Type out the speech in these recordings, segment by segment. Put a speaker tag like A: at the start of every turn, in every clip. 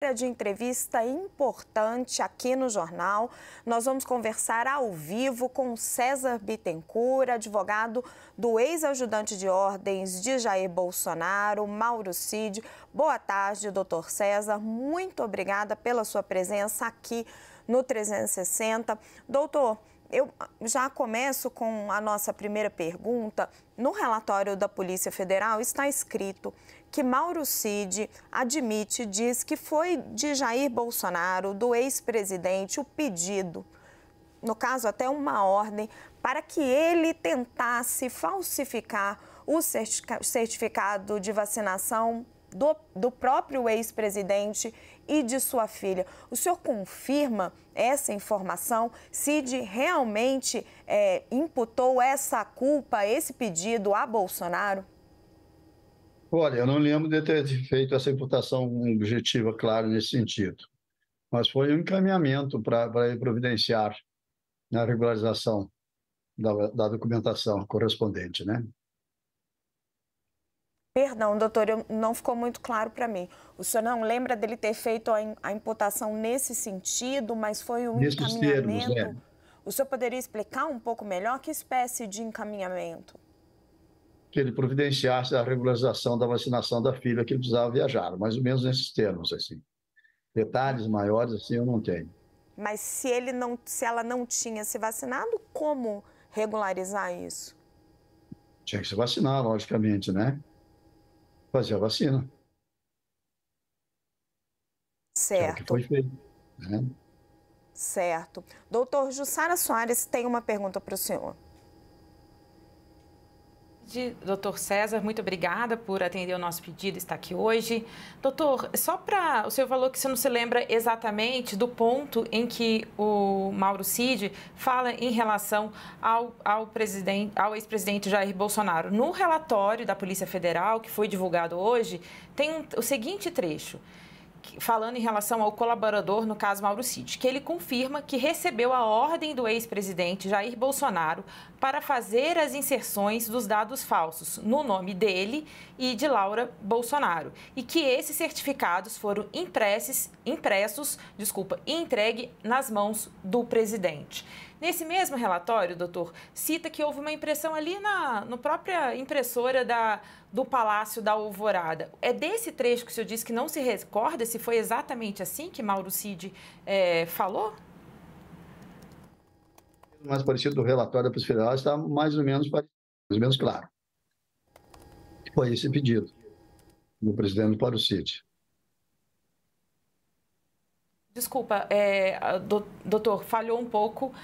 A: hora de entrevista importante aqui no jornal. Nós vamos conversar ao vivo com César Bittencourt, advogado do ex-ajudante de ordens de Jair Bolsonaro, Mauro Cid. Boa tarde, doutor César. Muito obrigada pela sua presença aqui no 360. Doutor, eu já começo com a nossa primeira pergunta. No relatório da Polícia Federal está escrito que Mauro Cid diz que foi de Jair Bolsonaro, do ex-presidente, o pedido, no caso até uma ordem, para que ele tentasse falsificar o certificado de vacinação do próprio ex-presidente e de sua filha. O senhor confirma essa informação? Cid realmente imputou essa culpa, esse pedido a Bolsonaro?
B: Olha, eu não lembro de ter feito essa imputação objetiva, claro, nesse sentido. Mas foi um encaminhamento para ele providenciar a regularização da documentação correspondente, né?
A: Perdão, doutor, não ficou muito claro para mim. O senhor não lembra dele ter feito a imputação nesse sentido, mas foi um encaminhamento?
B: Termos, né?
A: O senhor poderia explicar um pouco melhor que espécie de encaminhamento?
B: Que ele providenciasse a regularização da vacinação da filha, que ele precisava viajar, mais ou menos nesses termos, assim. Detalhes maiores, assim, eu não tenho.
A: Mas se ela não tinha se vacinado, como regularizar isso?
B: Tinha que se vacinar, logicamente, né? Fazer a vacina.
A: Certo.
B: É o que foi feito, né?
A: Certo. Doutor Jussara Soares tem uma pergunta para o senhor.
C: Doutor César, muito obrigada por atender o nosso pedido e estar aqui hoje. Doutor, o senhor falou que você não se lembra exatamente do ponto em que o Mauro Cid fala em relação ao ex-presidente Jair Bolsonaro. No relatório da Polícia Federal, que foi divulgado hoje, tem o seguinte trecho, falando em relação ao colaborador, no caso Mauro Cid, que ele confirma que recebeu a ordem do ex-presidente Jair Bolsonaro para fazer as inserções dos dados falsos no nome dele e de Laura Bolsonaro, e que esses certificados foram impressos e entregue nas mãos do presidente. Nesse mesmo relatório, doutor, cita que houve uma impressão ali na própria impressora do Palácio da Alvorada. É desse trecho que o senhor disse que não se recorda se foi exatamente assim que Mauro Cid falou?
B: O mais parecido do relatório da Polícia Federal está mais ou menos parecido, mais ou menos claro. Foi esse pedido do presidente Mauro Cid.
C: Desculpa, doutor, falhou um pouco.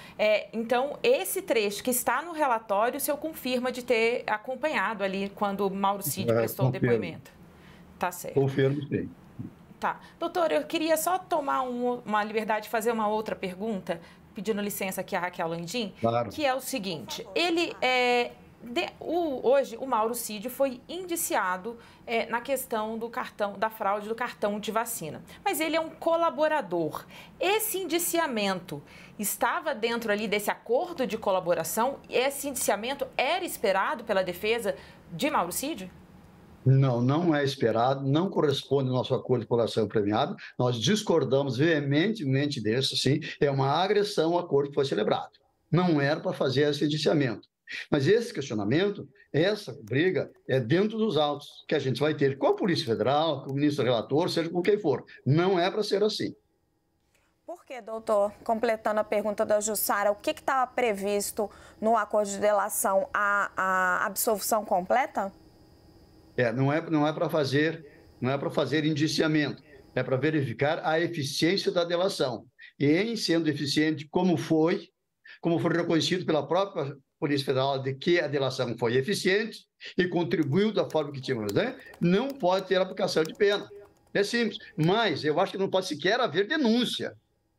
C: Então, esse trecho que está no relatório, o senhor confirma de ter acompanhado ali quando Mauro Cid prestou o depoimento? Tá certo.
B: Confirmo, sim.
C: Tá. Doutor, eu queria só tomar uma liberdade de fazer uma outra pergunta, pedindo licença aqui a Raquel Landim,
B: claro.
C: Que é o seguinte, hoje o Mauro Cid foi indiciado na questão da fraude do cartão de vacina. Mas ele é um colaborador. Esse indiciamento estava dentro ali desse acordo de colaboração? Esse indiciamento era esperado pela defesa de Mauro Cid?
B: Não, não é esperado, não corresponde ao nosso acordo de colaboração premiado. Nós discordamos veementemente disso, sim. É uma agressão ao acordo que foi celebrado. Não era para fazer esse indiciamento. Mas esse questionamento, essa briga, é dentro dos autos que a gente vai ter com a Polícia Federal, com o ministro relator, seja com quem for. Não é para ser assim.
A: Por que, doutor, completando a pergunta da Jussara, o que estava previsto no acordo de delação? A absolvição completa?
B: Não é para fazer indiciamento, é para verificar a eficiência da delação. E em sendo eficiente, como foi reconhecido pela própria Polícia Federal de que a delação foi eficiente e contribuiu da forma que tínhamos, né? Não pode ter aplicação de pena. É simples. Mas eu acho que não pode sequer haver denúncia.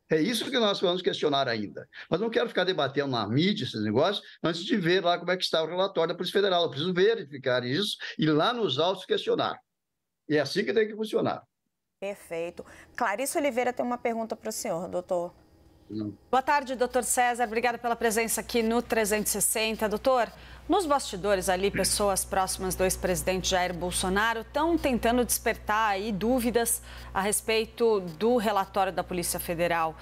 B: É isso que nós vamos questionar ainda. Mas não quero ficar debatendo na mídia esses negócios antes de ver lá como é que está o relatório da Polícia Federal. Eu preciso verificar isso e lá nos autos questionar. E é assim que tem que funcionar.
A: Perfeito. Clarice Oliveira tem uma pergunta para o senhor, doutor.
D: Boa tarde, doutor César. Obrigada pela presença aqui no 360. Doutor, nos bastidores ali, pessoas próximas do ex-presidente Jair Bolsonaro estão tentando despertar aí dúvidas a respeito do relatório da Polícia Federal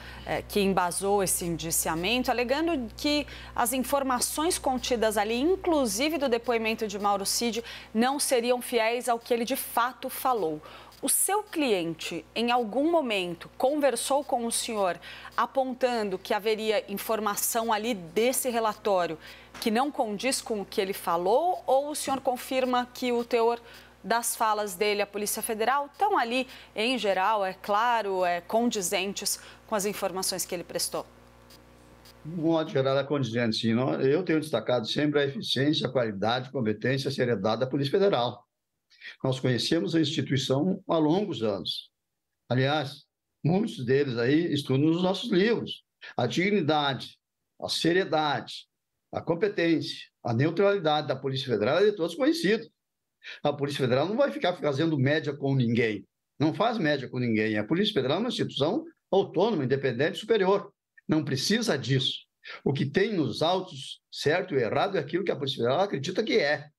D: que embasou esse indiciamento, alegando que as informações contidas ali, inclusive do depoimento de Mauro Cid, não seriam fiéis ao que ele de fato falou. O seu cliente, em algum momento, conversou com o senhor apontando que haveria informação ali desse relatório que não condiz com o que ele falou, ou o senhor confirma que o teor das falas dele à Polícia Federal estão ali, em geral, é claro, condizentes com as informações que ele prestou?
B: De modo geral, é condizente, sim. Eu tenho destacado sempre a eficiência, a qualidade, a competência, a seriedade da Polícia Federal. Nós conhecemos a instituição há longos anos. Aliás, muitos deles aí estudam nos nossos livros. A dignidade, a seriedade, a competência, a neutralidade da Polícia Federal é de todos conhecido. A Polícia Federal não vai ficar fazendo média com ninguém. Não faz média com ninguém. A Polícia Federal é uma instituição autônoma, independente, superior. Não precisa disso. O que tem nos autos, certo e errado, é aquilo que a Polícia Federal acredita que é.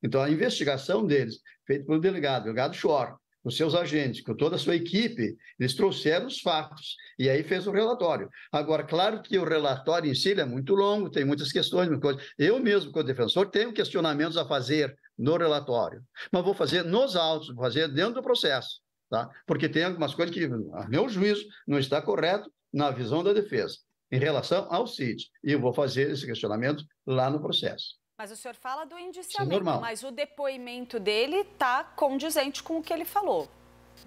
B: Então, a investigação deles, feita pelo delegado Chor, os seus agentes, com toda a sua equipe, eles trouxeram os fatos e aí fez o relatório. Agora, claro que o relatório em si é muito longo, tem muitas questões, eu mesmo, como defensor, tenho questionamentos a fazer no relatório, mas vou fazer nos autos, vou fazer dentro do processo, tá? Porque tem algumas coisas que, a meu juízo, não está correto na visão da defesa, em relação ao CID, e eu vou fazer esse questionamento lá no processo.
D: Mas o senhor fala do indiciamento, mas o depoimento dele está condizente com o que ele falou.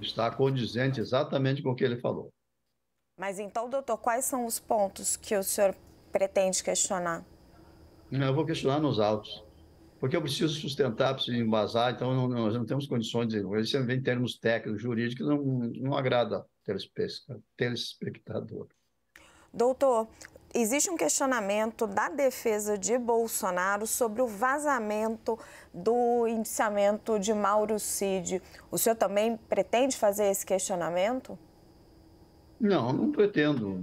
B: Está condizente exatamente com o que ele falou.
A: Mas então, doutor, quais são os pontos que o senhor pretende questionar?
B: Eu vou questionar nos autos, porque eu preciso sustentar, preciso embasar, então nós não temos condições de... Isso vem em termos técnicos, jurídicos, não agrada ao telespectador.
A: Doutor, existe um questionamento da defesa de Bolsonaro sobre o vazamento do indiciamento de Mauro Cid. O senhor também pretende fazer esse questionamento?
B: Não pretendo.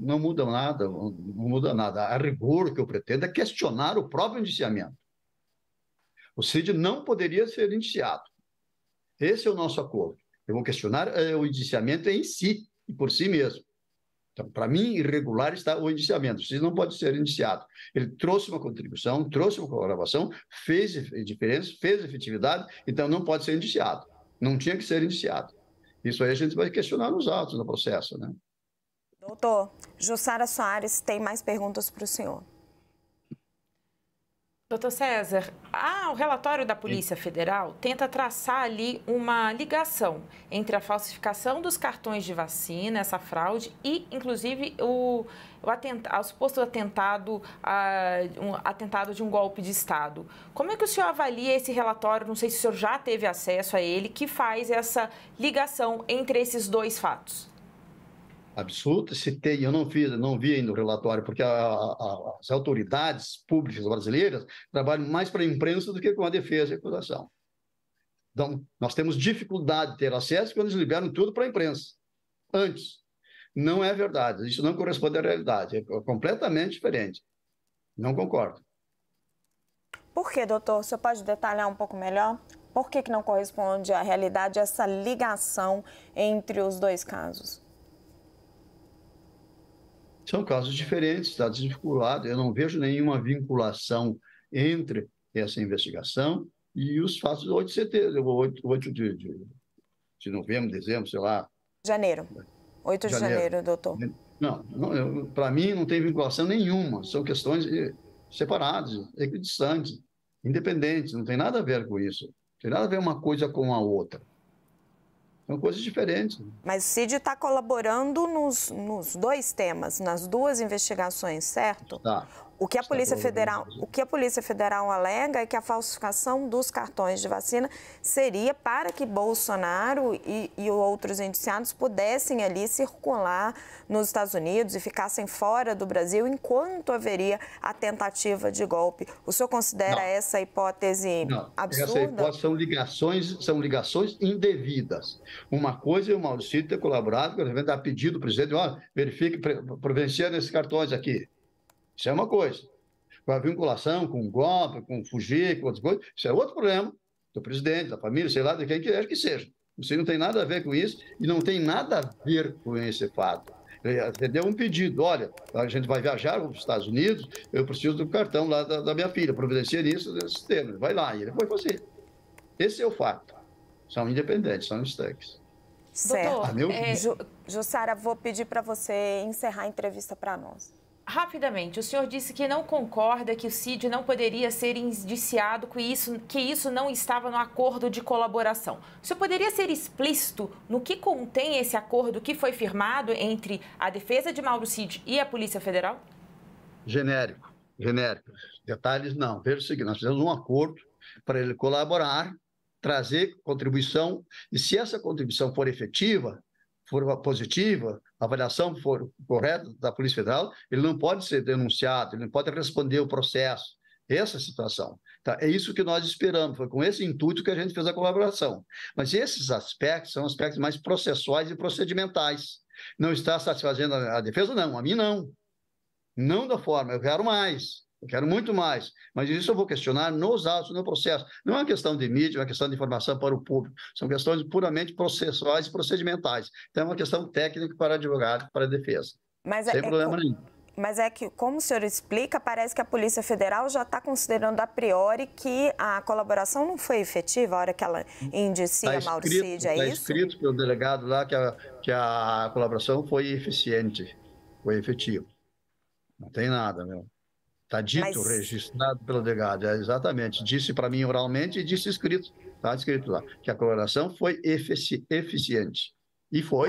B: Não muda nada, não muda nada. A rigor, o que eu pretendo é questionar o próprio indiciamento. O Cid não poderia ser indiciado. Esse é o nosso acordo. Eu vou questionar o indiciamento em si e por si mesmo. Então, para mim, irregular está o indiciamento. O Cid não pode ser indiciado. Ele trouxe uma contribuição, trouxe uma colaboração, fez diferença, fez efetividade, então não pode ser indiciado. Não tinha que ser indiciado. Isso aí a gente vai questionar nos autos do processo, né?
A: Doutor, Jussara Soares tem mais perguntas para o senhor.
C: Doutor César, o relatório da Polícia Federal tenta traçar ali uma ligação entre a falsificação dos cartões de vacina, essa fraude, e, inclusive, o suposto atentado de um golpe de Estado. Como é que o senhor avalia esse relatório? Não sei se o senhor já teve acesso a ele, que faz essa ligação entre esses dois fatos.
B: Absoluta, citei, eu não vi ainda o relatório, porque as autoridades públicas brasileiras trabalham mais para a imprensa do que com a defesa e a acusação. Então, nós temos dificuldade de ter acesso quando eles liberam tudo para a imprensa. Antes. Não é verdade, isso não corresponde à realidade, é completamente diferente. Não concordo.
A: Por que, doutor? O senhor pode detalhar um pouco melhor? Por que não corresponde à realidade essa ligação entre os dois casos?
B: São casos diferentes, está desvinculado. Eu não vejo nenhuma vinculação entre essa investigação e os fatos do 8 de setembro, 8 de novembro, dezembro, sei lá.
A: Janeiro. 8 de janeiro, doutor.
B: Não, para mim não tem vinculação nenhuma. São questões separadas, equidistantes, independentes. Não tem nada a ver com isso. Não tem nada a ver uma coisa com a outra. São coisas diferentes.
A: Mas o Cid está colaborando nos dois temas, nas duas investigações, certo?
B: Tá.
A: O que a Polícia Federal alega é que a falsificação dos cartões de vacina seria para que Bolsonaro e outros indiciados pudessem ali circular nos Estados Unidos e ficassem fora do Brasil enquanto haveria a tentativa de golpe. O senhor considera essa hipótese absurda?
B: Essa hipótese são ligações indevidas. Uma coisa é o Mauro Cid ter colaborado, a pedido do presidente, verifique, providenciando esses cartões aqui. Isso é uma coisa. Com a vinculação com o golpe, com o fugir, com outras coisas, isso é outro problema do presidente, da família, sei lá, de quem quer que seja. Isso não tem nada a ver com isso e não tem nada a ver com esse fato. Ele deu um pedido, olha, a gente vai viajar para os Estados Unidos, eu preciso do cartão lá da minha filha, providencia isso nesse tema. Vai lá, e ele foi fazer. Esse é o fato. São independentes, são estanques.
A: Certo. Jussara, vou pedir para você encerrar a entrevista para nós.
C: Rapidamente, o senhor disse que não concorda que o Cid não poderia ser indiciado, que isso não estava no acordo de colaboração. O senhor poderia ser explícito no que contém esse acordo que foi firmado entre a defesa de Mauro Cid e a Polícia Federal?
B: Genérico. Detalhes não. Veja o seguinte, nós fizemos um acordo para ele colaborar, trazer contribuição, e se essa contribuição for efetiva, for positiva, a avaliação for correta da Polícia Federal, ele não pode ser denunciado, ele não pode responder o processo. Essa é a situação. Tá? É isso que nós esperamos, foi com esse intuito que a gente fez a colaboração. Mas esses aspectos são aspectos mais processuais e procedimentais. Não está satisfazendo a defesa? Não, a mim não. Não da forma, eu quero mais. Eu quero muito mais, mas isso eu vou questionar nos autos, no processo. Não é uma questão de mídia, é uma questão de informação para o público. São questões puramente processuais e procedimentais. Então, é uma questão técnica para advogado, para a defesa. Sem problema nenhum.
A: Mas é que, como o senhor explica, parece que a Polícia Federal já está considerando a priori que a colaboração não foi efetiva a hora que ela indicia Mauro Cid, é isso?
B: Está escrito pelo delegado lá que a colaboração foi eficiente, foi efetiva. Não tem nada, meu. Está dito, registrado pelo delegado, exatamente. Disse para mim oralmente e disse escrito. Está escrito lá, que a colaboração foi eficiente. E foi.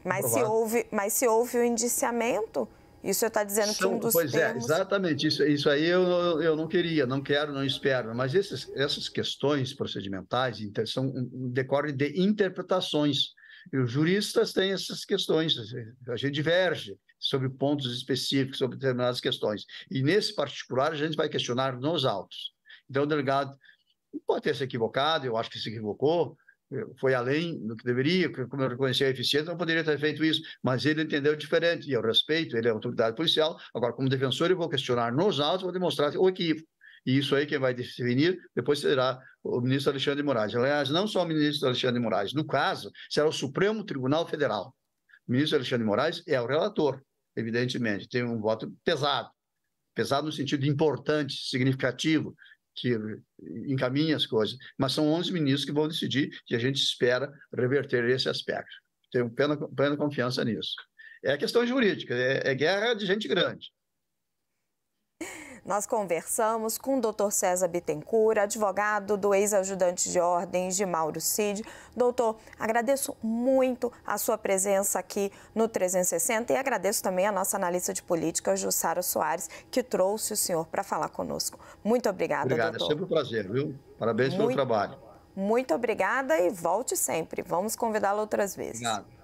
A: Mas se houve o indiciamento, isso está dizendo que um dos termos...
B: Pois é, exatamente. Isso aí eu não queria, não quero, não espero. Mas essas questões procedimentais decorrem de interpretações. E os juristas têm essas questões, a gente diverge sobre pontos específicos, sobre determinadas questões. E, nesse particular, a gente vai questionar nos autos. Então, o delegado pode ter se equivocado, eu acho que se equivocou, foi além do que deveria, como eu reconheci a eficiência, não poderia ter feito isso, mas ele entendeu diferente, e eu respeito, ele é autoridade policial. Agora, como defensor, eu vou questionar nos autos, vou demonstrar o equívoco. E isso aí quem vai definir depois será o ministro Alexandre de Moraes. Aliás, não só o ministro Alexandre de Moraes, no caso, será o Supremo Tribunal Federal. O ministro Alexandre de Moraes é o relator, evidentemente, tem um voto pesado no sentido importante, significativo, que encaminha as coisas, mas são 11 ministros que vão decidir e a gente espera reverter esse aspecto. Tenho plena confiança nisso. É questão jurídica, é guerra de gente grande.
A: Nós conversamos com o Dr. César Bittencourt, advogado do ex-ajudante de ordens de Mauro Cid. Doutor, agradeço muito a sua presença aqui no 360 e agradeço também a nossa analista de política, Jussara Soares, que trouxe o senhor para falar conosco. Muito obrigada, doutor.
B: É sempre um prazer, viu? Parabéns pelo trabalho.
A: Muito obrigada e volte sempre. Vamos convidá-lo outras vezes.
B: Obrigado.